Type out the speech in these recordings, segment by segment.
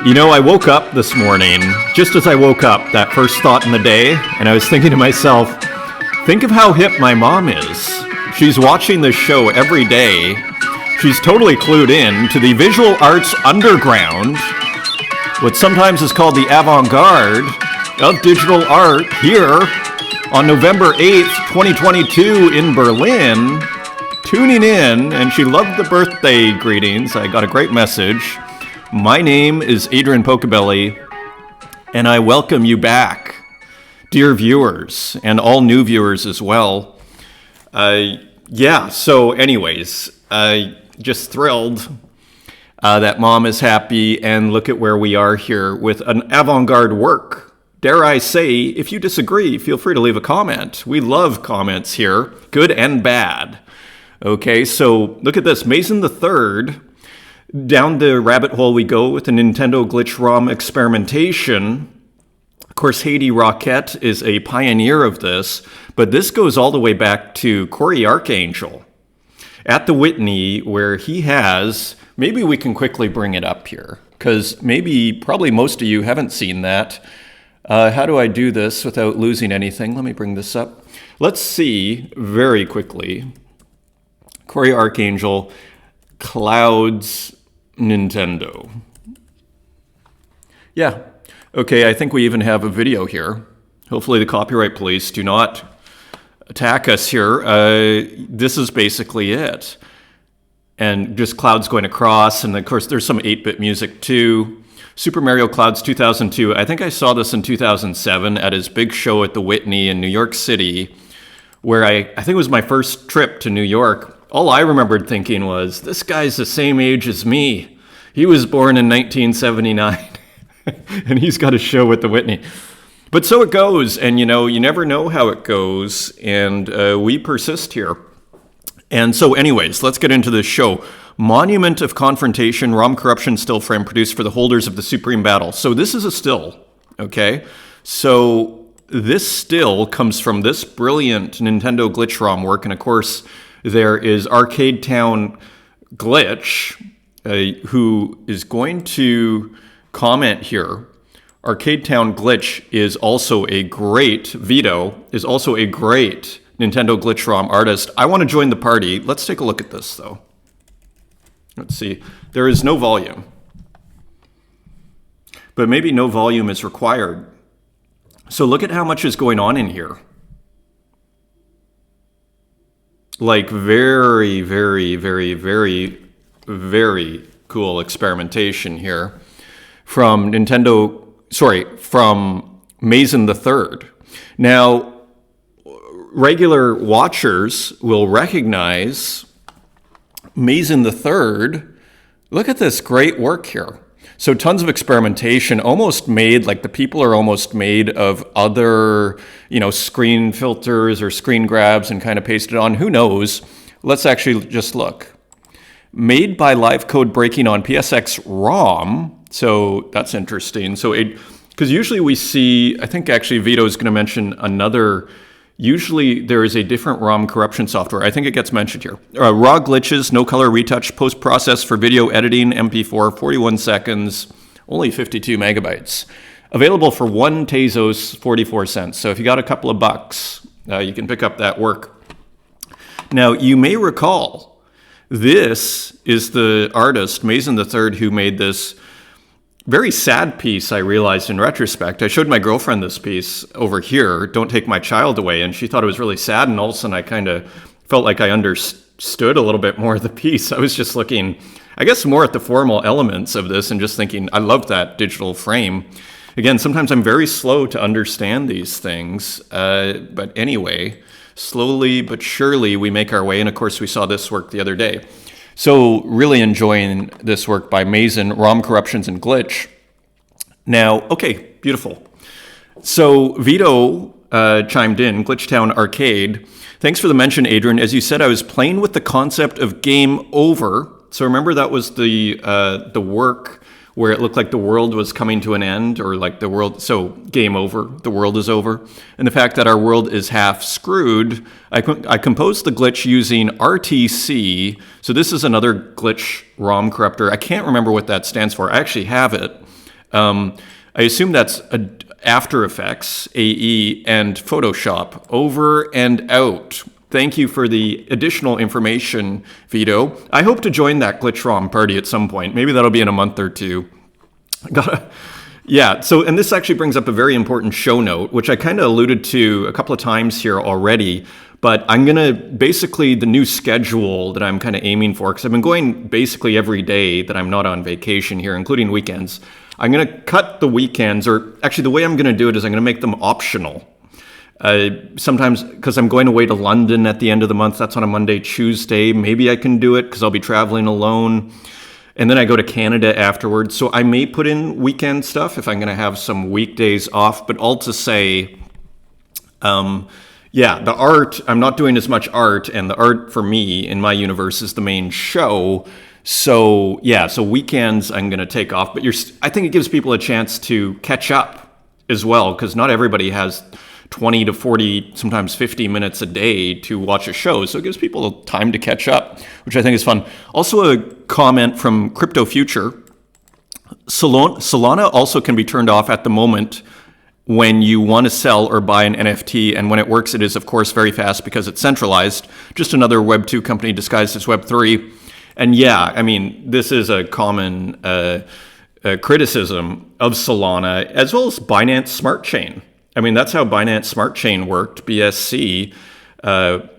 You know, I woke up this morning, just as I woke up, that first thought in the day, and I was thinking to myself, think of how hip my mom is. She's watching this show every day. She's totally clued in to the visual arts underground, what sometimes is called the avant-garde of digital art here on November 8th, 2022 in Berlin, tuning in, and she loved the birthday greetings. I got a great message. My name is Adrian Pocobelli, and I welcome you back, dear viewers, and all new viewers as well. So anyways, just thrilled that mom is happy, and look at where we are here with an avant-garde work. Dare I say, if you disagree, feel free to leave a comment. We love comments here, good and bad. Okay, so look at this, Mason the Third. Down the rabbit hole we go with the Nintendo Glitch ROM experimentation. Of course, Haiti Roquette is a pioneer of this, but this goes all the way back to Corey Archangel at the Whitney, where he has, maybe we can quickly bring it up here, because probably most of you haven't seen that. How do I do this without losing anything? Let me bring this up. Let's see very quickly. Corey Archangel, Clouds, Nintendo. Yeah. Okay, I think we even have a video here. Hopefully the copyright police do not attack us here. This is basically it. And just clouds going across, and of course there's some 8-bit music too. Super Mario Clouds 2002. I think I saw this in 2007 at his big show at the Whitney in New York City, where I think it was my first trip to New York. All I remembered thinking was, this guy's the same age as me. He was born in 1979, and he's got a show with the Whitney. But so it goes, and you never know how it goes, and we persist here. And so anyways, let's get into this show. Monument of Confrontation, ROM Corruption still frame produced for the holders of the Supreme Battle. So this is a still, okay? So this still comes from this brilliant Nintendo Glitch ROM work, and of course, there is Arcade Town Glitch, who is going to comment here. Arcade Town Glitch is also a great, Vito is also a great Nintendo Glitch ROM artist. I want to join the party. Let's take a look at this, though. Let's see. There is no volume. But maybe no volume is required. So look at how much is going on in here. Like very, very, very, very, very cool experimentation here from from Mason the Third. Now, regular watchers will recognize Mason the Third. Look at this great work here. So tons of experimentation, almost made, like the people are almost made of other, screen filters or screen grabs and kind of pasted on. Who knows? Let's actually just look. Made by live code breaking on PSX ROM. So that's interesting. So because usually we see, I think actually Vito is going to mention another. Usually there is a different ROM corruption software. I think it gets mentioned here. Raw glitches, no color retouch, post-process for video editing, MP4, 41 seconds, only 52 megabytes. Available for one Tezos, 44 cents. So if you got a couple of bucks, you can pick up that work. Now, you may recall, this is the artist, Mason III, who made this very sad piece, I realized in retrospect. I showed my girlfriend this piece over here, Don't Take My Child Away, and she thought it was really sad, and all of a sudden I kind of felt like I understood a little bit more of the piece. I was just looking, I guess, more at the formal elements of this and just thinking, I love that digital frame. Again, sometimes I'm very slow to understand these things, but anyway, slowly but surely we make our way, and of course we saw this work the other day. So really enjoying this work by Mason, ROM Corruptions and Glitch. Now, okay, beautiful. So Vito chimed in, Glitchtown Arcade. Thanks for the mention, Adrian. As you said, I was playing with the concept of game over. So remember that was the work where it looked like the world was coming to an end, or like the world, so game over, the world is over. And the fact that our world is half screwed, I composed the glitch using RTC. So this is another glitch ROM corruptor. I can't remember what that stands for. I actually have it. I assume that's After Effects, AE, and Photoshop. Over and out. Thank you for the additional information, Vito. I hope to join that Glitch-ROM party at some point. Maybe that'll be in a month or two. Yeah, so, and this actually brings up a very important show note, which I kind of alluded to a couple of times here already, but I'm going to, basically the new schedule that I'm kind of aiming for, because I've been going basically every day that I'm not on vacation here, including weekends. I'm going to cut the weekends, or actually the way I'm going to do it is I'm going to make them optional. Sometimes, because I'm going away to London at the end of the month, that's on a Monday, Tuesday, maybe I can do it because I'll be traveling alone. And then I go to Canada afterwards. So I may put in weekend stuff if I'm going to have some weekdays off. But all to say, the art, I'm not doing as much art. And the art for me in my universe is the main show. So so weekends I'm going to take off. But I think it gives people a chance to catch up as well. Because not everybody has 20 to 40, sometimes 50 minutes a day to watch a show. So it gives people time to catch up, which I think is fun. Also a comment from Crypto Future. Solana also can be turned off at the moment when you want to sell or buy an NFT. And when it works, it is, of course, very fast because it's centralized. Just another Web 2 company disguised as Web 3. And this is a common criticism of Solana, as well as Binance Smart Chain. That's how Binance Smart Chain worked, BSC,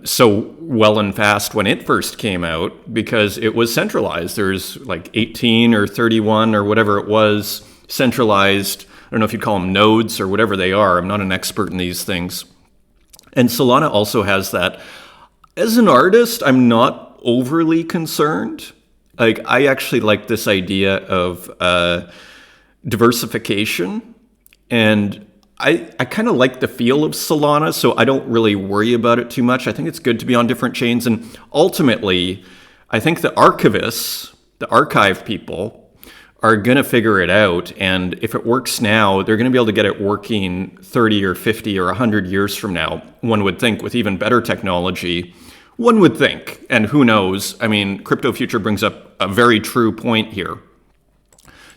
so well and fast when it first came out, because it was centralized. There's like 18 or 31 or whatever it was, centralized. I don't know if you'd call them nodes or whatever they are. I'm not an expert in these things. And Solana also has that. As an artist, I'm not overly concerned. I actually like this idea of diversification, and I kind of like the feel of Solana, so I don't really worry about it too much. I think it's good to be on different chains. And ultimately, I think the archivists, the archive people, are going to figure it out. And if it works now, they're going to be able to get it working 30 or 50 or 100 years from now, one would think, with even better technology. One would think. And who knows? Crypto Future brings up a very true point here.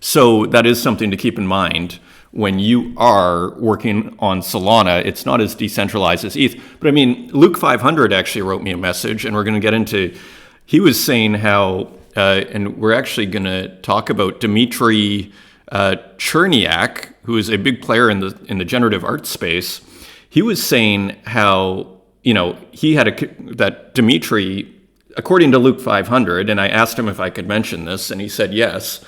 So that is something to keep in mind. When you are working on Solana, it's not as decentralized as ETH. But Luke 500 actually wrote me a message, and we're going to get into, he was saying how, and we're actually going to talk about Dmitry Cherniak, who is a big player in the generative art space. He was saying how, he had that Dmitry, according to Luke 500, and I asked him if I could mention this, and he said yes,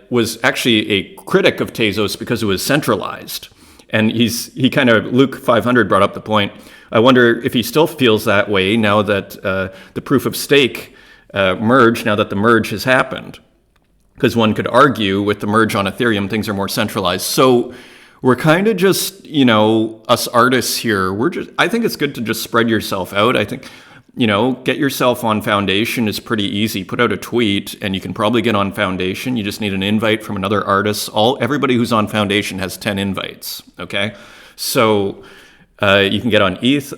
was actually a critic of Tezos because it was centralized. And Luke 500 brought up the point. I wonder if he still feels that way now that the proof of stake merge, now that the merge has happened. Because one could argue with the merge on Ethereum, things are more centralized. So we're kind of just, us artists here, I think it's good to just spread yourself out. I think, get yourself on Foundation is pretty easy. Put out a tweet and you can probably get on Foundation. You just need an invite from another artist. Everybody who's on Foundation has 10 invites, okay? So you can get on ETH.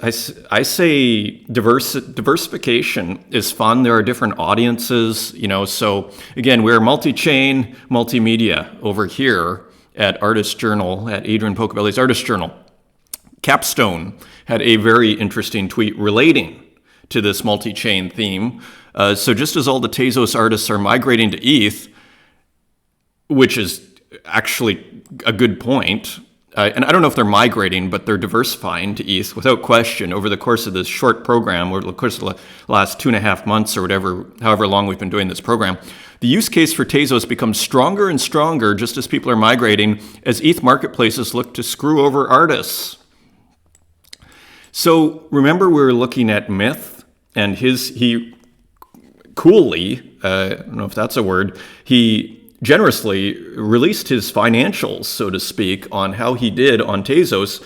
I say diversification is fun. There are different audiences, so again, we're multi-chain, multimedia over here at Artist Journal, at Adrian Pocobelli's Artist Journal. Capstone had a very interesting tweet relating to this multi-chain theme. So just as all the Tezos artists are migrating to ETH, which is actually a good point, and I don't know if they're migrating, but they're diversifying to ETH without question over the course of this short program, or the course of the last 2.5 months or whatever, however long we've been doing this program. The use case for Tezos becomes stronger and stronger just as people are migrating, as ETH marketplaces look to screw over artists. So remember, we were looking at Myth, and he coolly, I don't know if that's a word, he generously released his financials, so to speak, on how he did on Tezos.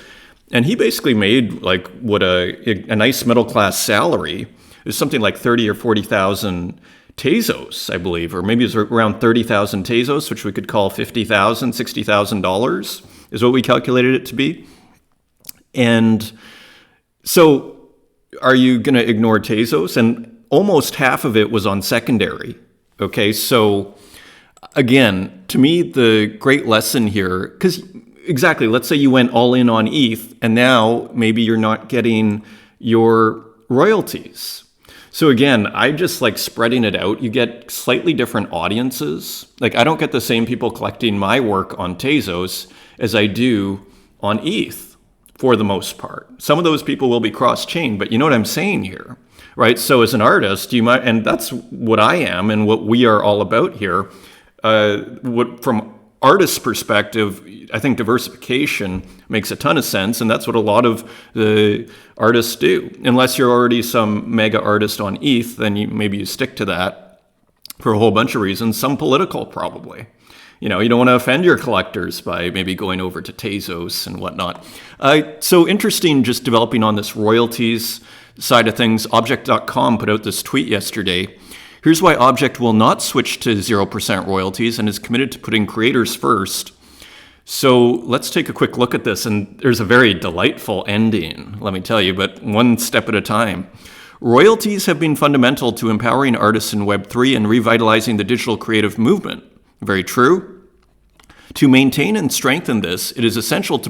And he basically made like what a nice middle class salary. It was something like 30 or 40,000 Tezos, I believe, or maybe it was around 30,000 Tezos, which we could call $50,000, $60,000 is what we calculated it to be. And so are you going to ignore Tezos? And almost half of it was on secondary. Okay, so again, to me, the great lesson here, because exactly, let's say you went all in on ETH, and now maybe you're not getting your royalties. So again, I just like spreading it out. You get slightly different audiences. Like I don't get the same people collecting my work on Tezos as I do on ETH for the most part. Some of those people will be cross-chain, but you know what I'm saying here, right? So as an artist, you might, and that's what I am and what we are all about here. From artist's perspective, I think diversification makes a ton of sense, and that's what a lot of the artists do. Unless you're already some mega artist on ETH, then maybe you stick to that for a whole bunch of reasons, some political probably. You don't want to offend your collectors by maybe going over to Tezos and whatnot. So interesting just developing on this royalties side of things. Object.com put out this tweet yesterday. Here's why Object will not switch to 0% royalties and is committed to putting creators first. So let's take a quick look at this. And there's a very delightful ending, let me tell you, but one step at a time. Royalties have been fundamental to empowering artists in Web3 and revitalizing the digital creative movement. Very true. To maintain and strengthen this, it is essential to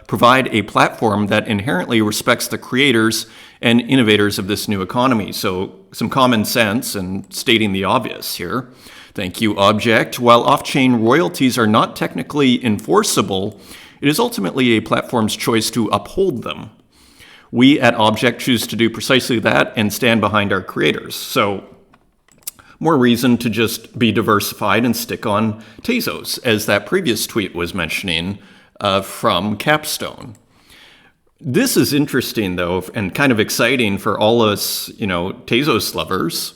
provide a platform that inherently respects the creators and innovators of this new economy. So some common sense and stating the obvious here. Thank you, Object. While off-chain royalties are not technically enforceable, it is ultimately a platform's choice to uphold them. We at Object choose to do precisely that and stand behind our creators. So more reason to just be diversified and stick on Tezos, as that previous tweet was mentioning from Capstone. This is interesting, though, and kind of exciting for all us, Tezos lovers.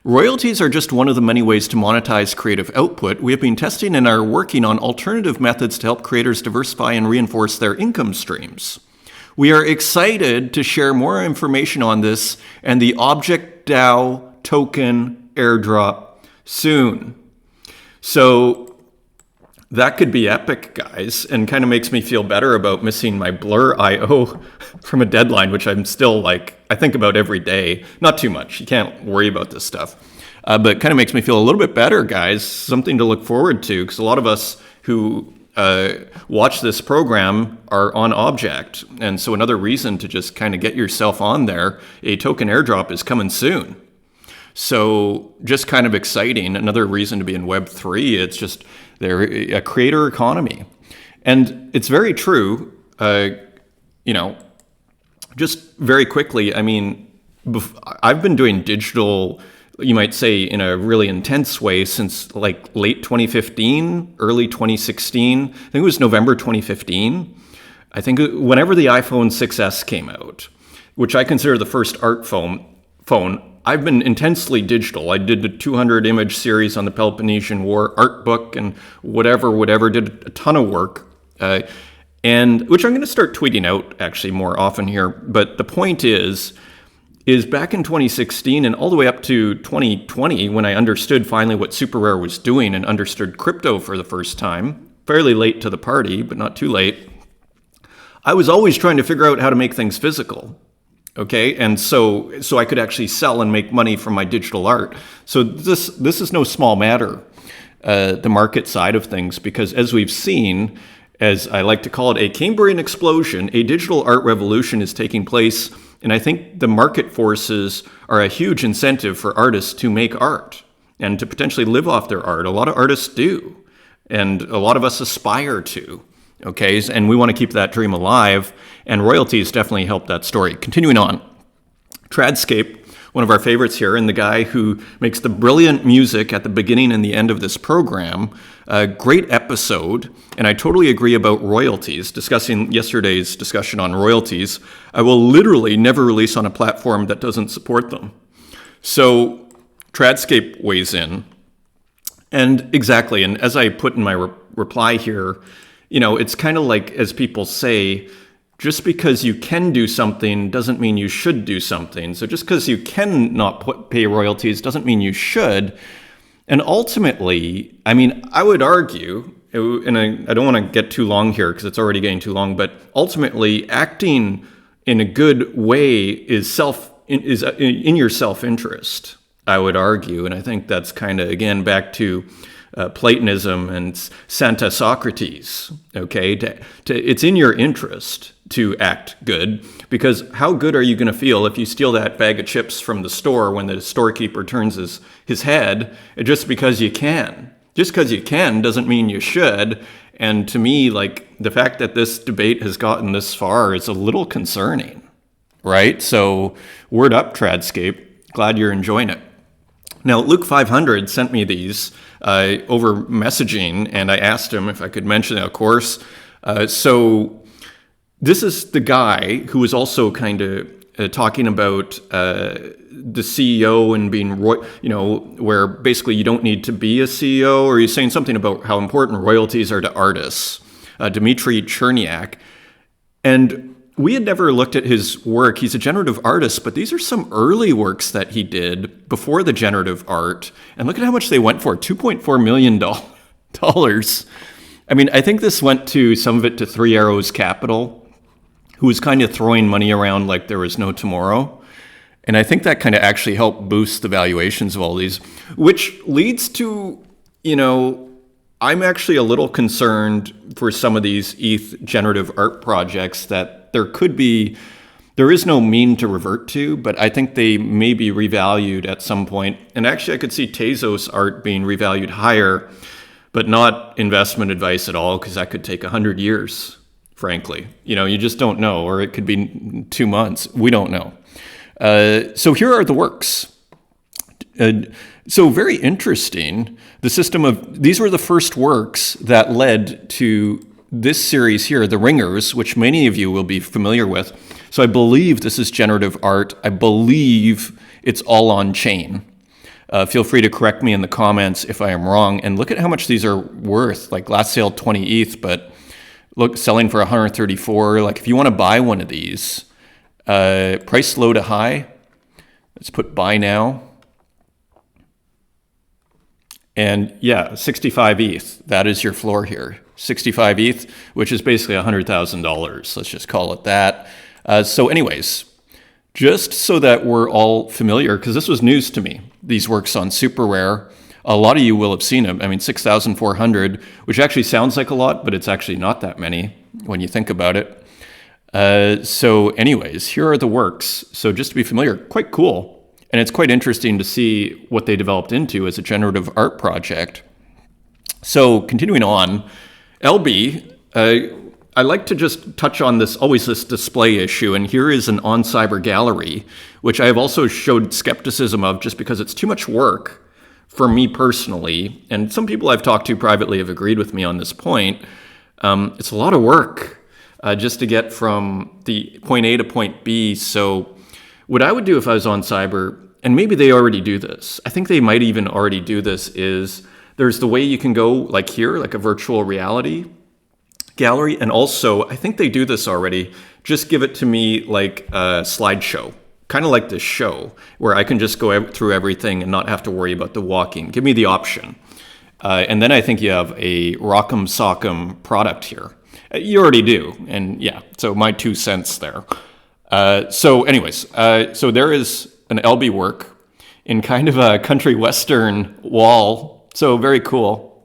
Royalties are just one of the many ways to monetize creative output. We have been testing and are working on alternative methods to help creators diversify and reinforce their income streams. We are excited to share more information on this and the Object DAO token airdrop soon. So that could be epic, guys, and kind of makes me feel better about missing my Blur IO from a deadline, which I'm still I think about every day. Not too much. You can't worry about this stuff. But kind of makes me feel a little bit better, guys. Something to look forward to, because a lot of us who watch this program are on Object. And so another reason to just kind of get yourself on there, a token airdrop is coming soon. So just kind of exciting. Another reason to be in Web3, it's just they're a creator economy. And it's very true, just very quickly, I've been doing digital, you might say, in a really intense way since late 2015, early 2016. I think it was November 2015. I think whenever the iPhone 6S came out, which I consider the first art phone, I've been intensely digital. I did a 200 image series on the Peloponnesian War art book and whatever, did a ton of work, and which I'm going to start tweeting out actually more often here. But the point is back in 2016 and all the way up to 2020, when I understood finally what Super Rare was doing and understood crypto for the first time, fairly late to the party, but not too late, I was always trying to figure out how to make things physical. Okay, and so I could actually sell and make money from my digital art. So this is no small matter, the market side of things, because as we've seen, as I like to call it, a Cambrian explosion, a digital art revolution is taking place, and I think the market forces are a huge incentive for artists to make art and to potentially live off their art. A lot of artists do, and a lot of us aspire to. Okay, and we want to keep that dream alive, and royalties definitely help that story. Continuing on, Tradscape, one of our favorites here, and the guy who makes the brilliant music at the beginning and the end of this program. A great episode, and I totally agree about royalties. Discussing yesterday's discussion on royalties, I will literally never release on a platform that doesn't support them. So Tradscape weighs in, and exactly, and as I put in my reply here, it's kind of like, as people say, just because you can do something doesn't mean you should do something. So just because you can not pay royalties doesn't mean you should. And ultimately, I would argue, and I don't want to get too long here because it's already getting too long, but ultimately acting in a good way is in your self-interest, I would argue. And I think that's kind of, again, back to Platonism and Santa Socrates, okay? It's in your interest to act good, because how good are you going to feel if you steal that bag of chips from the store when the storekeeper turns his head, just because you can? Just because you can doesn't mean you should. And to me, like, the fact that this debate has gotten this far is a little concerning, right? So word up, Tradscape. Glad you're enjoying it. Now, Luke 500 sent me these over messaging, and I asked him if I could mention it, of course. So this is the guy who was also kind of talking about the CEO and being, where basically you don't need to be a CEO, or he's saying something about how important royalties are to artists, Dmitry Cherniak. And we had never looked at his work. He's a generative artist, but these are some early works that he did before the generative art. And look at how much they went for, $2.4 million. I mean, I think this went to some of it to Three Arrows Capital, who was kind of throwing money around like there was no tomorrow. And I think that kind of actually helped boost the valuations of all these, which leads to, I'm actually a little concerned for some of these ETH generative art projects that there is no mean to revert to, but I think they may be revalued at some point. And actually, I could see Tezos art being revalued higher, but not investment advice at all, because that could take 100 years, frankly. You just don't know, or it could be 2 months. We don't know. So here are the works. So very interesting. The system of, these were the first works that led to this series here, The Ringers, which many of you will be familiar with. So I believe this is generative art. I believe it's all on chain. Feel free to correct me in the comments if I am wrong. And look at how much these are worth. Like last sale 20 ETH, but look, selling for 134. Like if you want to buy one of these, price low to high. Let's put buy now. And yeah, 65 ETH. That is your floor here. 65 ETH, which is basically $100,000. Let's just call it that. So anyways, just so that we're all familiar, because this was news to me, these works on Super Rare. A lot of you will have seen them. I mean, 6,400, which actually sounds like a lot, but it's actually not that many when you think about it. So anyways, here are the works. So just to be familiar, quite cool. And it's quite interesting to see what they developed into as a generative art project. So continuing on, LB, I like to just touch on this display issue. And here is an On Cyber gallery, which I have also showed skepticism of just because it's too much work for me personally. And some people I've talked to privately have agreed with me on this point. It's a lot of work just to get from the point A to point B. So what I would do if I was On Cyber, and maybe they already do this, I think they might even already do this, is there's the way you can go like here, like a virtual reality gallery. And also, I think they do this already, just give it to me like a slideshow, kind of like this show, where I can just go through everything and not have to worry about the walking. Give me the option. And then I think you have a Rock'em Sock'em product here. You already do. And yeah, so my 2 cents there. So anyways, so there is an LB work in kind of a country western wall. So very cool.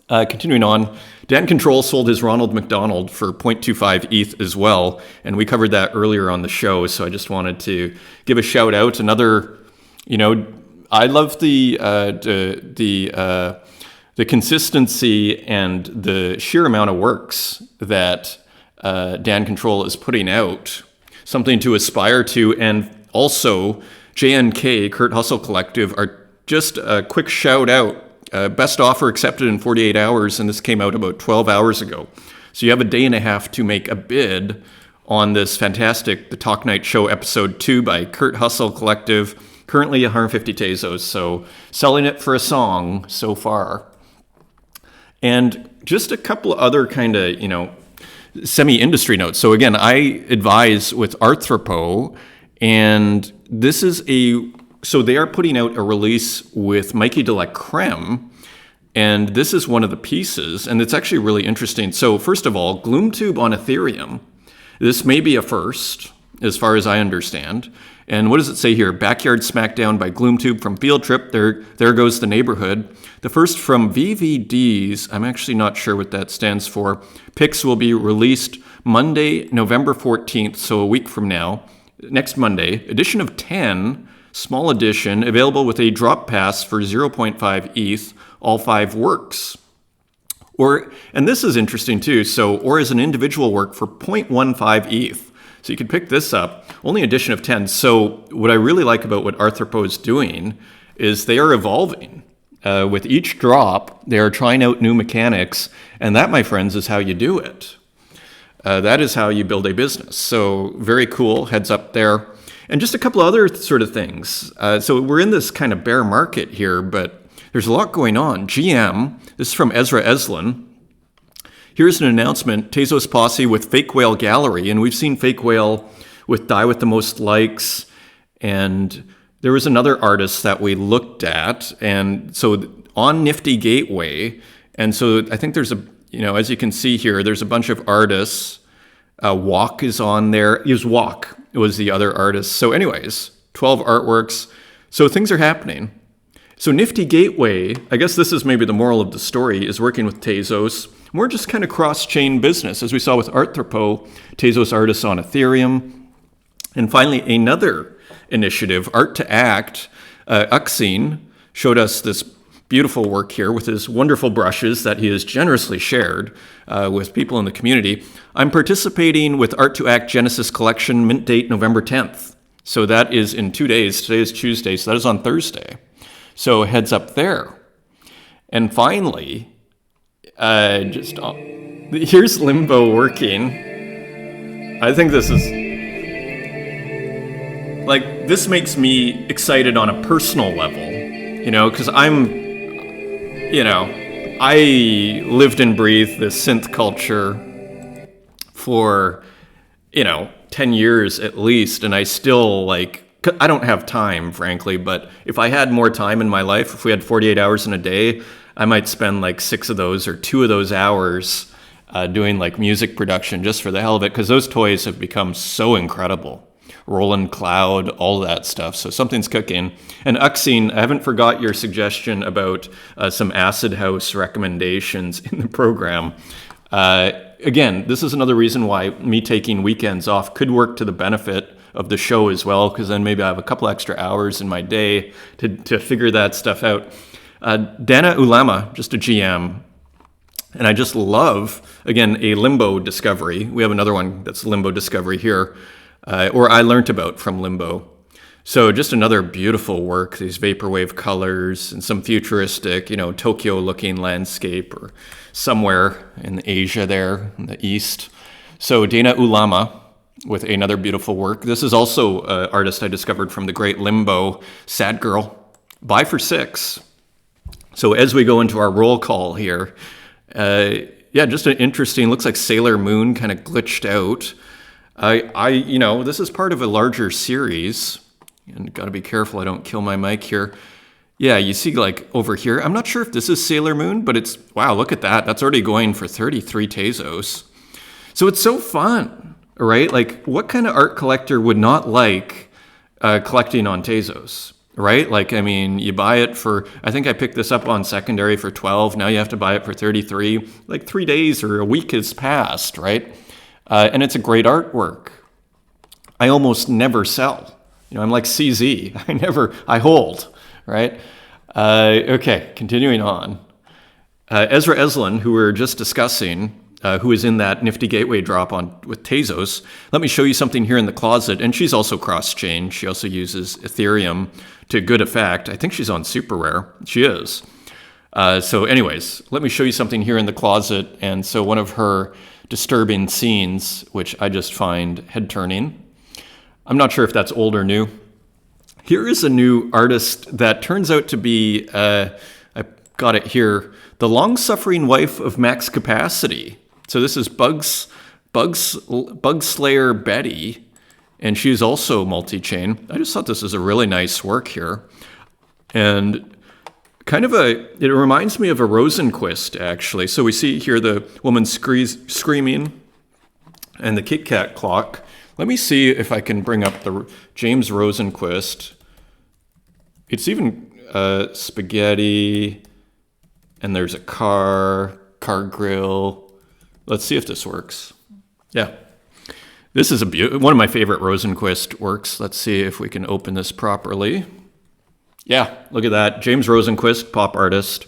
Continuing on, Dan Control sold his Ronald McDonald for 0.25 ETH as well. And we covered that earlier on the show. So I just wanted to give a shout out. Another, I love the consistency and the sheer amount of works that Dan Control is putting out. Something to aspire to. And also, JNK, Kurt Hustle Collective, are just a quick shout out. Best offer accepted in 48 hours, and this came out about 12 hours ago. So you have a day and a half to make a bid on this fantastic The Talk Night Show Episode 2 by Kurt Hustle Collective. Currently 150 Tezos, so selling it for a song so far. And just a couple of other kind of, semi-industry notes. So again, I advise with Arthropo, and this is so they are putting out a release with Mikey de la Creme, and this is one of the pieces, and it's actually really interesting. So first of all, GloomTube on Ethereum. This may be a first, as far as I understand. And what does it say here? Backyard Smackdown by Gloomtube from Field Trip. There goes the neighborhood. The first from VVDs, I'm actually not sure what that stands for. Pics will be released Monday, November 14th, so a week from now. Next Monday. Edition of 10, small edition, available with a drop pass for 0.5 ETH, all 5 works. And this is interesting too, or as an individual work for 0.15 ETH. So you can pick this up, only edition of 10. So what I really like about what Arthropo is doing is they are evolving. With each drop, they are trying out new mechanics, and that, my friends, is how you do it. That is how you build a business. So very cool, heads up there. And just a couple other sort of things. So we're in this kind of bear market here, but there's a lot going on. GM, this is from Ezra Eslin. Here's an announcement, Tezos Posse with Fake Whale Gallery. And we've seen Fake Whale with Die With The Most Likes. And there was another artist that we looked at. And so on Nifty Gateway. And so I think there's as you can see here, there's a bunch of artists. Walk is on there. It was Walk. It was the other artist. So anyways, 12 artworks. So things are happening. So Nifty Gateway, I guess this is maybe the moral of the story, is working with Tezos. We're just kind of cross-chain business, as we saw with Arthropo, Tezos artists on Ethereum. And finally, another initiative, Art to Act. Uxine showed us this beautiful work here with his wonderful brushes that he has generously shared with people in the community. I'm participating with Art to Act Genesis Collection, mint date November 10th. So that is in 2 days. Today is Tuesday, so that is on Thursday. So heads up there. And finally, here's Limbo working. I think this is, this makes me excited on a personal level, because I lived and breathed this synth culture for, 10 years at least, and I still, I don't have time, frankly, but if I had more time in my life, if we had 48 hours in a day, I might spend 6 of those or 2 of those hours doing music production just for the hell of it, because those toys have become so incredible. Roland Cloud, all that stuff. So something's cooking. And Uxine, I haven't forgot your suggestion about some acid house recommendations in the program. Again, this is another reason why me taking weekends off could work to the benefit of the show as well, because then maybe I have a couple extra hours in my day to figure that stuff out. Dana Ulama, just a GM. And I just love, again, a Limbo discovery. We have another one that's Limbo discovery here. Or I learnt about from Limbo. So just another beautiful work, these vaporwave colors and some futuristic, Tokyo-looking landscape or somewhere in Asia there in the east. So Dana Ulama with another beautiful work. This is also an artist I discovered from the great Limbo, Sad Girl. Buy for 6. So as we go into our roll call here, just an interesting, looks like Sailor Moon kind of glitched out. This is part of a larger series, and got to be careful I don't kill my mic here. Yeah, you see over here, I'm not sure if this is Sailor Moon, but wow, look at that. That's already going for 33 Tezos. So it's so fun, right? What kind of art collector would not like collecting on Tezos, right? You buy it for, I think I picked this up on secondary for 12. Now you have to buy it for 33. 3 days or a week has passed, right? And it's a great artwork. I almost never sell. I'm like CZ. I hold, right? Okay, continuing on. Ezra Eslin, who we were just discussing, who is in that Nifty Gateway drop with Tezos. Let me show you something here in the closet. And she's also cross-chain. She also uses Ethereum to good effect. I think she's on Super Rare. She is. So anyways, let me show you something here in the closet. And so one of her disturbing scenes, which I just find head-turning. I'm not sure if that's old or new. Here is a new artist that turns out to be, I got it here, the long-suffering wife of Max Capacity. So this is Bug Slayer Betty, and she's also multi-chain. I just thought this is a really nice work here. And it reminds me of a Rosenquist, actually. So we see here the woman screaming, and the Kit Kat clock Let me see if I can bring up the James Rosenquist. It's even spaghetti, and there's a car grill. Let's see if this works. Yeah. This is one of my favorite Rosenquist works. Let's see if we can open this properly. Yeah, look at that. James Rosenquist, pop artist.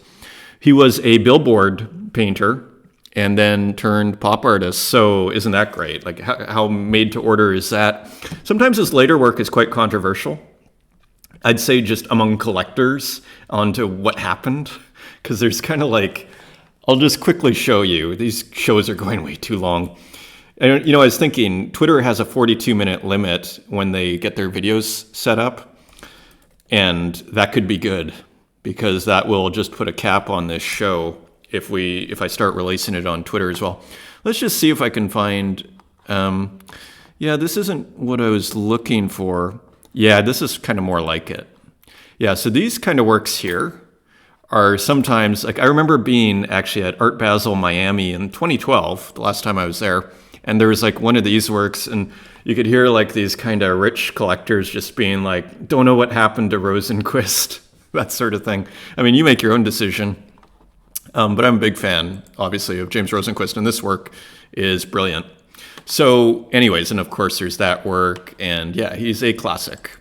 He was a billboard painter and then turned pop artist. So isn't that great? Like how made to order is that? Sometimes his later work is quite controversial. I'd say just among collectors onto what happened. Because there's kind of like, I'll just quickly show you. These shows are going way too long. And, I was thinking Twitter has a 42-minute limit when they get their videos set up. And that could be good because that will just put a cap on this show if I start releasing it on Twitter as well. Let's just see if I can find, yeah, this isn't what I was looking for. Yeah, this is kind of more like it. Yeah, so these kind of works here are sometimes, like I remember being actually at Art Basel Miami in 2012, the last time I was there, and there was like one of these works and you could hear like these kind of rich collectors just being like, don't know what happened to Rosenquist, that sort of thing. I mean, you make your own decision, but I'm a big fan, obviously, of James Rosenquist, and this work is brilliant. So anyways, and of course there's that work, and yeah, he's a classic.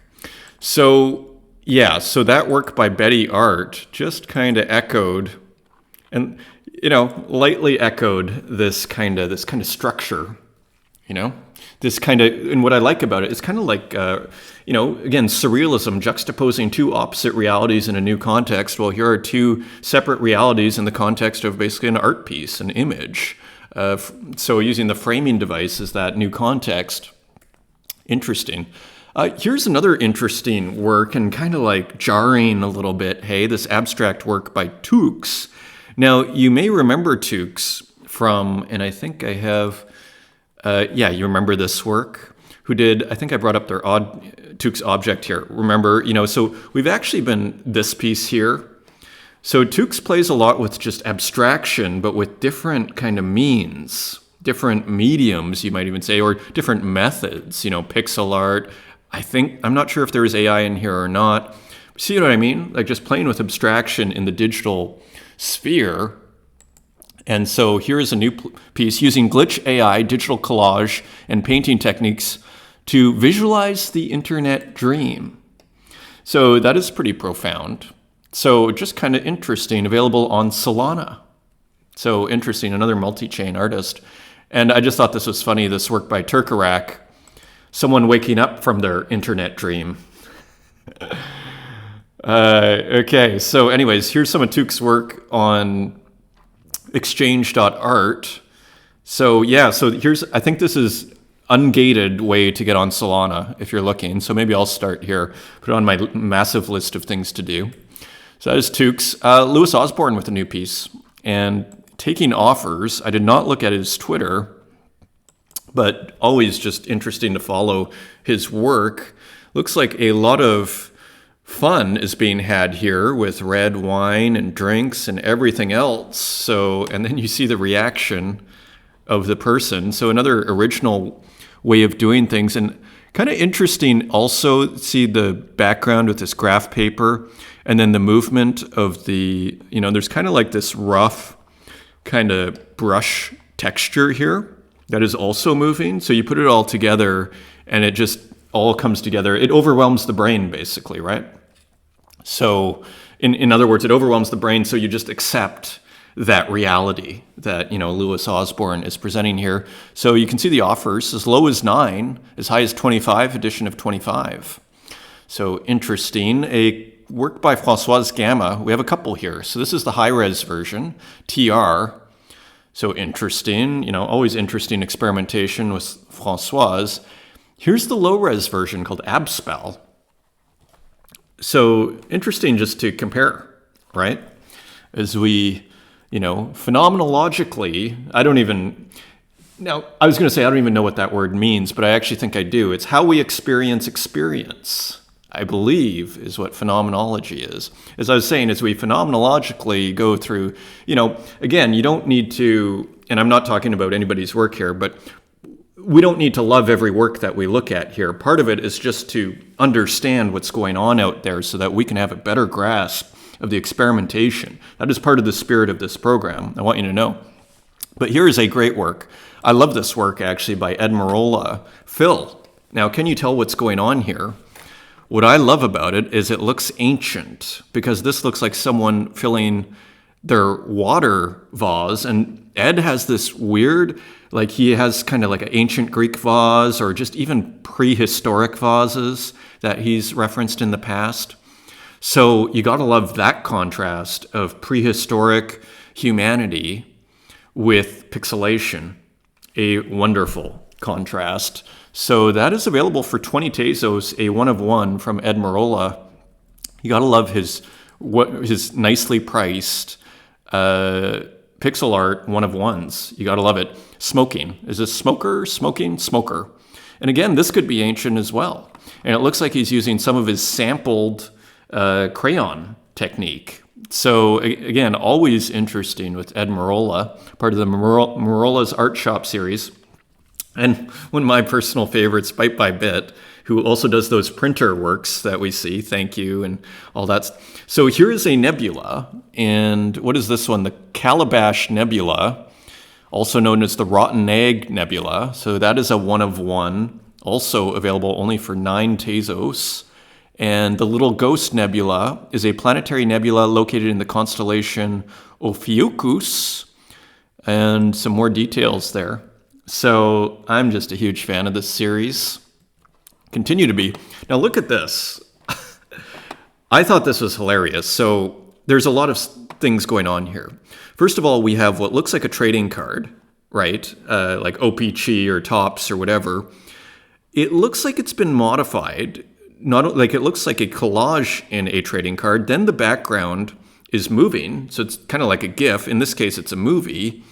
So yeah, so that work by Betty Art just kind of echoed, and lightly echoed this kind of structure, this kind of, and what I like about it, it's kind of like, again, surrealism, juxtaposing two opposite realities in a new context. Well, here are two separate realities in the context of basically an art piece, an image. So using the framing device as that new context. Interesting. Here's another interesting work and kind of like jarring a little bit. Hey, this abstract work by Tezos. Now, you may remember Tezos from, and I think I have, you remember this work? Who did, I think I brought up their Tezos object here. Remember, so we've actually been this piece here. So Tezos plays a lot with just abstraction, but with different kind of means, different mediums, you might even say, or different methods, pixel art. I'm not sure if there is AI in here or not. See what I mean? Like just playing with abstraction in the digital sphere. And so here's a new piece using glitch AI, digital collage, and painting techniques to visualize the internet dream. So that is pretty profound. So just kind of interesting, available on Solana. So interesting, another multi-chain artist. And I just thought this was funny, this work by Turkarak, someone waking up from their internet dream. Okay, so anyways, here's some of Tezos' work on exchange.art. So yeah, I think this is ungated way to get on Solana if you're looking. So maybe I'll start here, put it on my massive list of things to do. So that is Tezos. Louis Osborne with a new piece and taking offers. I did not look at his Twitter, but always just interesting to follow his work. Looks like a lot of fun is being had here with red wine and drinks and everything else. So, and then you see the reaction of the person. So another original way of doing things, and kind of interesting also see the background with this graph paper and then the movement of the, there's kind of like this rough kind of brush texture here that is also moving. So you put it all together and it just all comes together. It overwhelms the brain basically, right? So in other words, it overwhelms the brain. So you just accept that reality that, Louis Osborne is presenting here. So you can see the offers as low as 9, as high as 25, edition of 25. So interesting. A work by Françoise Gamma. We have a couple here. So this is the high-res version, TR. So interesting, always interesting experimentation with Françoise. Here's the low-res version called Abspel. So interesting just to compare, right? As we, phenomenologically, I was going to say I don't even know what that word means, but I actually think I do. It's how we experience, I believe, is what phenomenology is. As I was saying, as we phenomenologically go through, again, you don't need to, and I'm not talking about anybody's work here, but we don't need to love every work that we look at here. Part of it is just to understand what's going on out there so that we can have a better grasp of the experimentation. That is part of the spirit of this program. I want you to know. But here is a great work. I love this work, actually, by Ed Marola. Phil, now can you tell what's going on here? What I love about it is it looks ancient, because this looks like someone filling their water vase. And Ed has this weird, like he has kind of like an ancient Greek vase or just even prehistoric vases that he's referenced in the past. So you got to love that contrast of prehistoric humanity with pixelation. A wonderful contrast. So that is available for 20 Tezos, a 1 of 1 from Ed Marola. You got to love his nicely priced pixel art 1 of 1s. You got to love it. Smoking. Is this smoker? Smoking? Smoker. And again, this could be ancient as well. And it looks like he's using some of his sampled crayon technique. So again, always interesting with Ed Marola, part of the Marola's Art Shop series. And one of my personal favorites, Bite by Bit, who also does those printer works that we see, thank you, and all that. So here is a nebula, and what is this one? The Calabash Nebula, also known as the Rotten Egg Nebula. So that is a 1 of 1, also available only for 9 Tezos. And the Little Ghost Nebula is a planetary nebula located in the constellation Ophiuchus, and some more details there. So I'm just a huge fan of this series. Continue to be. Now look at this. I thought this was hilarious. So there's a lot of things going on here. First of all, we have what looks like a trading card, right? Like OPC or Tops or whatever. It looks like it's been modified. Not like it looks like a collage in a trading card. Then the background is moving. So it's kind of like a GIF. In this case, it's a movie.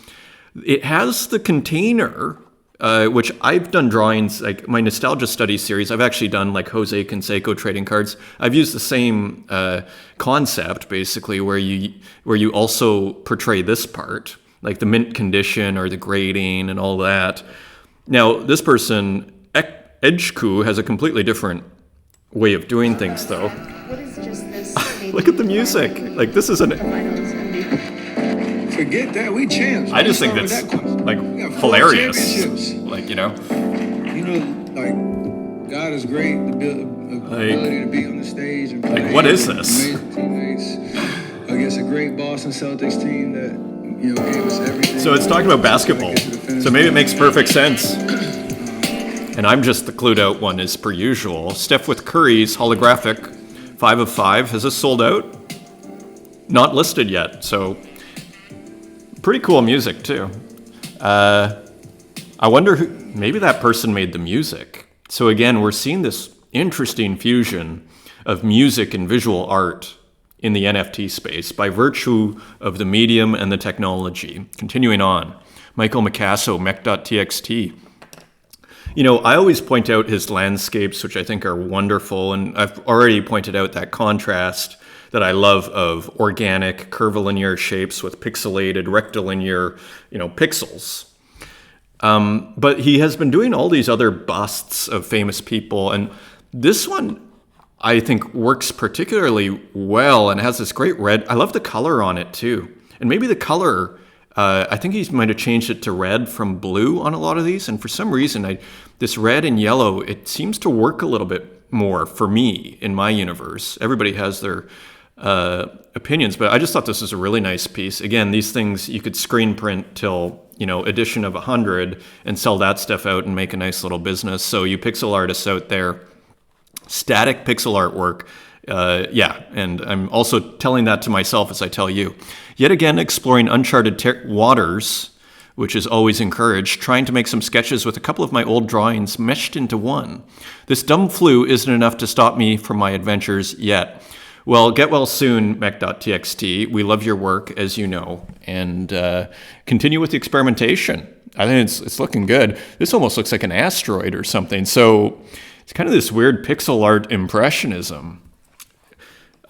It has the container, which I've done drawings, like my Nostalgia Studies series. I've actually done like Jose Canseco trading cards. I've used the same concept, basically, where you also portray this part, like the mint condition or the grading and all that. Now, this person, Edgeku, has a completely different way of doing things, though. What is just this? Look at the music. Like, this is an... Forget that, we champs. I just think that's like hilarious. Like, You know, like God is great. The ability to be on the stage and play. Like, what is this? Amazing teammates against a great Boston Celtics team that gave us everything. So it's talking about basketball. So maybe it makes perfect sense. And I'm just the clued out one as per usual. Steph with Curry's holographic 5 of 5. Has this sold out? Not listed yet. So. Pretty cool music, too. I wonder who, maybe that person made the music. So again, we're seeing this interesting fusion of music and visual art in the NFT space by virtue of the medium and the technology. Continuing on, Michael Micasso, mech.txt. I always point out his landscapes, which I think are wonderful, and I've already pointed out that contrast that I love of organic curvilinear shapes with pixelated rectilinear, pixels. But he has been doing all these other busts of famous people, and this one I think works particularly well and has this great red. I love the color on it too, and maybe the color. I think he might have changed it to red from blue on a lot of these, and for some reason, this red and yellow, it seems to work a little bit more for me in my universe. Everybody has their opinions, but I just thought this was a really nice piece. Again, these things you could screen print till edition of 100 and sell that stuff out and make a nice little business. So you pixel artists out there, static pixel artwork, and I'm also telling that to myself as I tell you. Yet again, exploring uncharted waters, which is always encouraged, trying to make some sketches with a couple of my old drawings meshed into one. This dumb flu isn't enough to stop me from my adventures yet. Well, get well soon, mech.txt. We love your work, as you know, and continue with the experimentation. I think it's looking good. This almost looks like an asteroid or something. So it's kind of this weird pixel art impressionism.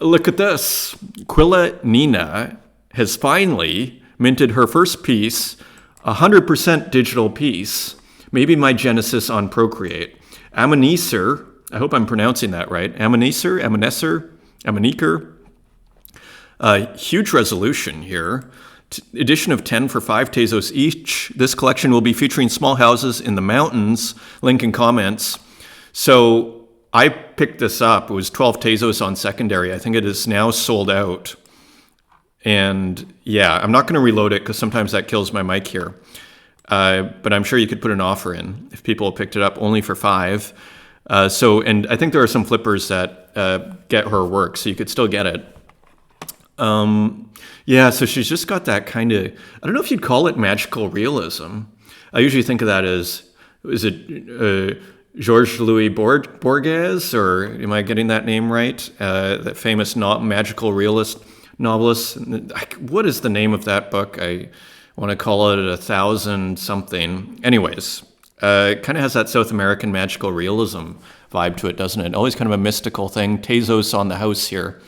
Look at this. Quilla Nina has finally minted her first piece, 100% digital piece, Maybe my genesis on Procreate. Ammoneser, I hope I'm pronouncing that right. Ammoneser, Ammoneker. Huge resolution here. Edition of 10 for 5 Tezos each. This collection will be featuring small houses in the mountains. Link in comments. So I picked this up. It was 12 Tezos on secondary. I think it is now sold out. And yeah, I'm not going to reload it because sometimes that kills my mic here. But I'm sure you could put an offer in if people picked it up only for 5. And I think there are some flippers that get her work, so you could still get it. Yeah, so she's just got that kind of, I don't know if you'd call it magical realism. I usually think of that as, is it Georges Louis Borges, or am I getting that name right? That famous magical realist novelist. What is the name of that book? I want to call it 1,000 something. Anyways, it kind of has that South American magical realism vibe to it, doesn't it? Always kind of a mystical thing. Tezos on the house here.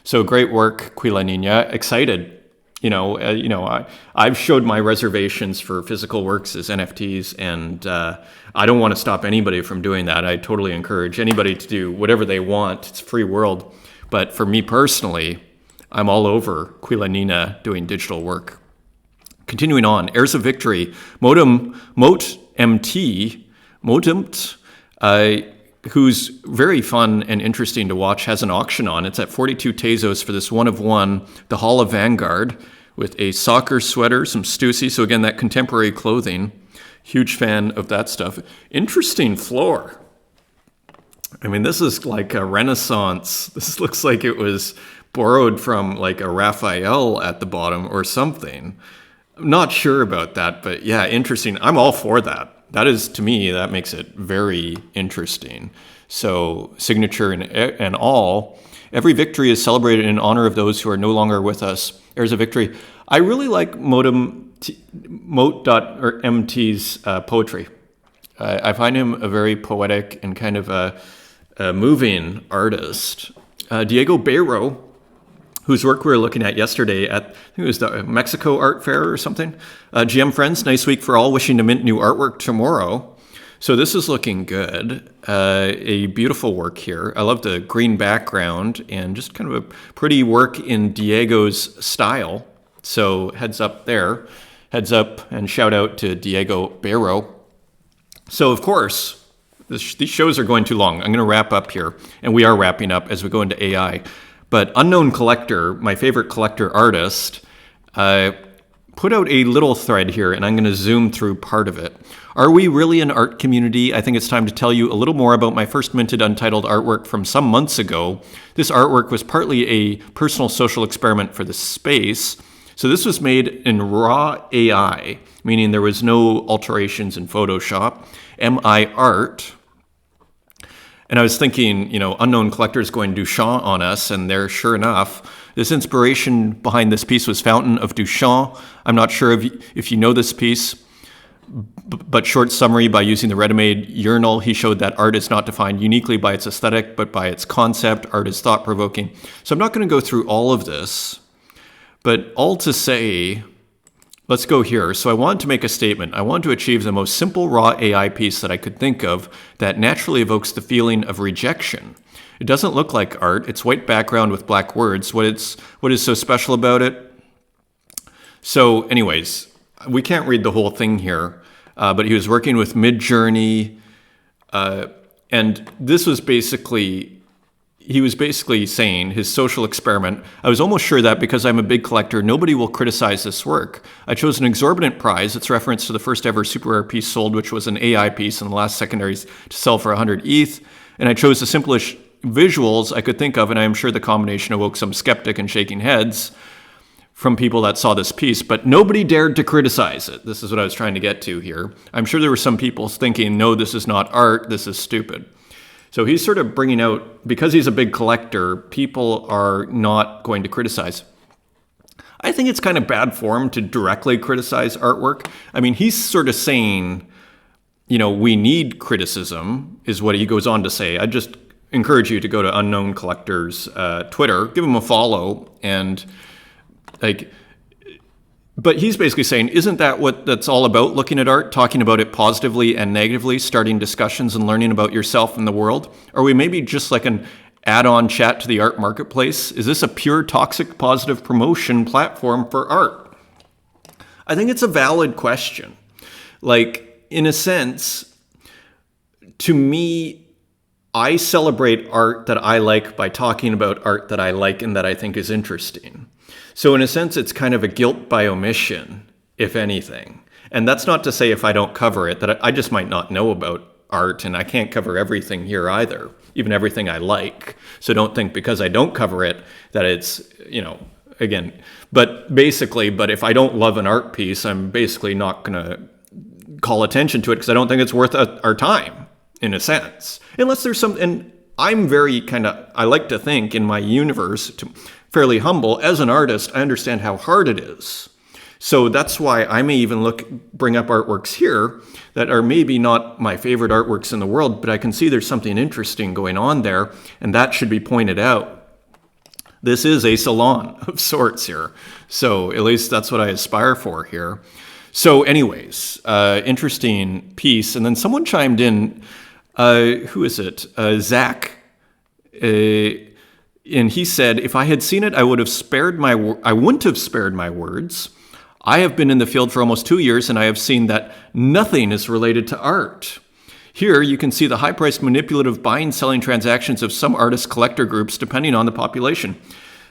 So great work, Quila Nina. Excited. I've showed my reservations for physical works as NFTs, and I don't want to stop anybody from doing that. I totally encourage anybody to do whatever they want. It's a free world. But for me personally, I'm all over Quila Nina doing digital work. Continuing on, Heirs of Victory, Motemt, who's very fun and interesting to watch, has an auction on. It's at 42 Tezos for this one of one, the Hall of Vanguard, with a soccer sweater, some Stussy. So again, that contemporary clothing. Huge fan of that stuff. Interesting floor. I mean, this is like a Renaissance. This looks like it was borrowed from like a Raphael at the bottom or something. I'm not sure about that, but yeah, interesting. I'm all for that. That is, to me, that makes it very interesting. So signature and all. Every victory is celebrated in honor of those who are no longer with us. Heirs of Victory. I really like Mote.mt's poetry. I find him a very poetic and kind of a moving artist. Diego Beiro, whose work we were looking at yesterday at, I think it was the Mexico Art Fair or something. GM friends, nice week for all. Wishing to mint new artwork tomorrow. So this is looking good. A beautiful work here. I love the green background and just kind of a pretty work in Diego's style. So heads up there. Heads up and shout out to Diego Beiro. So of course, these shows are going too long. I'm going to wrap up here. And we are wrapping up as we go into AI. But Unknown Collector, my favorite collector artist, put out a little thread here, and I'm going to zoom through part of it. Are we really an art community? I think it's time to tell you a little more about my first minted untitled artwork from some months ago. This artwork was partly a personal social experiment for the space. So this was made in raw AI, meaning there was no alterations in Photoshop, MI art. And I was thinking, Unknown Collector is going Duchamp on us, and there, sure enough, this inspiration behind this piece was Fountain of Duchamp. I'm not sure if you know this piece, but short summary, by using the ready-made urinal, he showed that art is not defined uniquely by its aesthetic, but by its concept. Art is thought-provoking. So I'm not going to go through all of this, but all to say, let's go here. So I wanted to make a statement. I wanted to achieve the most simple raw AI piece that I could think of that naturally evokes the feeling of rejection. It doesn't look like art. It's white background with black words. What is so special about it? So anyways, we can't read the whole thing here, but he was working with Midjourney, and this was he was basically saying his social experiment. I was almost sure that because I'm a big collector, nobody will criticize this work. I chose an exorbitant prize. It's reference to the first ever super rare piece sold, which was an AI piece in the last secondaries to sell for 100 ETH. And I chose the simplest visuals I could think of, and I am sure the combination awoke some skeptic and shaking heads from people that saw this piece, but nobody dared to criticize it. This is what I was trying to get to here. I'm sure there were some people thinking, no, this is not art, this is stupid. So he's sort of bringing out, because he's a big collector, people are not going to criticize. I think it's kind of bad form to directly criticize artwork. I mean, he's sort of saying, we need criticism, is what he goes on to say. I just encourage you to go to Unknown Collector's Twitter, give him a follow, and But he's basically saying, isn't that what that's all about, looking at art, talking about it positively and negatively, starting discussions and learning about yourself and the world? Are we maybe just like an add-on chat to the art marketplace? Is this a pure toxic positive promotion platform for art? I think it's a valid question. Like, in a sense, to me, I celebrate art that I like by talking about art that I like and that I think is interesting. So in a sense, it's kind of a guilt by omission, if anything. And that's not to say if I don't cover it, that I just might not know about art, and I can't cover everything here either, even everything I like. So don't think because I don't cover it that it's, again, but if I don't love an art piece, I'm basically not going to call attention to it because I don't think it's worth our time, in a sense. Unless there's some, and I'm very I like to think in my universe, fairly humble. As an artist, I understand how hard it is. So that's why I may even bring up artworks here that are maybe not my favorite artworks in the world, but I can see there's something interesting going on there, and that should be pointed out. This is a salon of sorts here. So at least that's what I aspire for here. So anyways, interesting piece. And then someone chimed in, who is it? Zach. And he said, if I had seen it, I wouldn't have spared my words. I have been in the field for almost 2 years, and I have seen that nothing is related to art. Here, you can see the high-priced manipulative buying and selling transactions of some artist collector groups, depending on the population.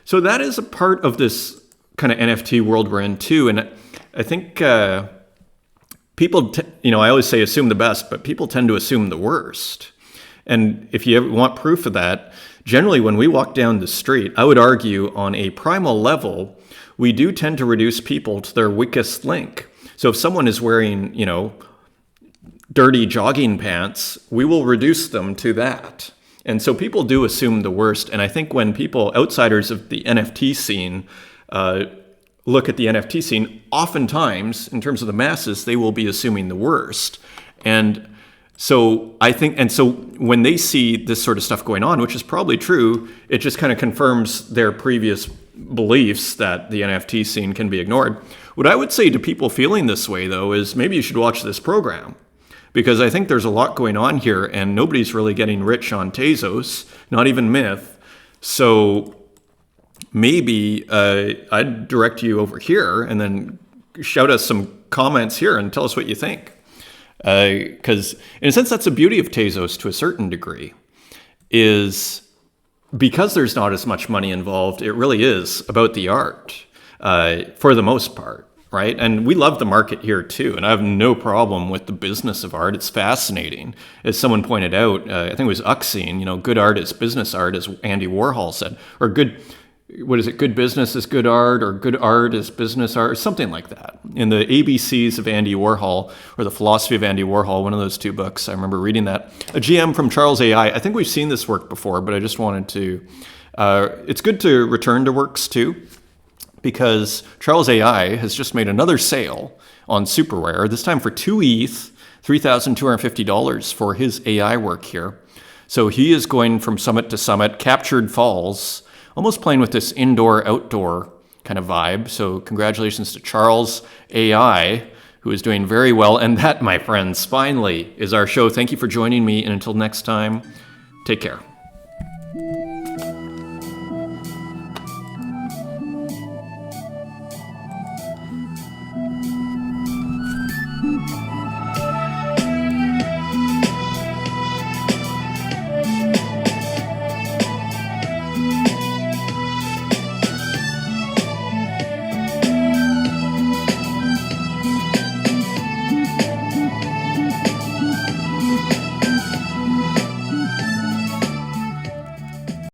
So that is a part of this kind of NFT world we're in, too. And I think people, I always say assume the best, but people tend to assume the worst. And if you ever want proof of that, generally when we walk down the street, I would argue on a primal level, we do tend to reduce people to their weakest link. So if someone is wearing, dirty jogging pants, we will reduce them to that. And so people do assume the worst. And I think when outsiders of the NFT scene, look at the NFT scene, oftentimes, in terms of the masses, they will be assuming the worst. And so I think, when they see this sort of stuff going on, which is probably true, it just kind of confirms their previous beliefs that the NFT scene can be ignored. What I would say to people feeling this way, though, is maybe you should watch this program, because I think there's a lot going on here, and nobody's really getting rich on Tezos, not even Myth. So maybe I'd direct you over here and then shout us some comments here and tell us what you think. Because in a sense, that's the beauty of Tezos to a certain degree, is because there's not as much money involved, it really is about the art for the most part, right? And we love the market here too, and I have no problem with the business of art. It's fascinating. As someone pointed out, I think it was Uxine, good art is business art, as Andy Warhol said, or good business is good art, or good art is business art, or something like that. In the ABCs of Andy Warhol, or the philosophy of Andy Warhol, one of those two books, I remember reading that. A GM from Charles AI. I think we've seen this work before, but I just wanted to, it's good to return to works too, because Charles AI has just made another sale on Superware, this time for 2 ETH, $3,250 for his AI work here. So he is going from summit to summit, captured falls, almost playing with this indoor-outdoor kind of vibe. So congratulations to Charles AI, who is doing very well. And that, my friends, finally is our show. Thank you for joining me. And until next time, take care.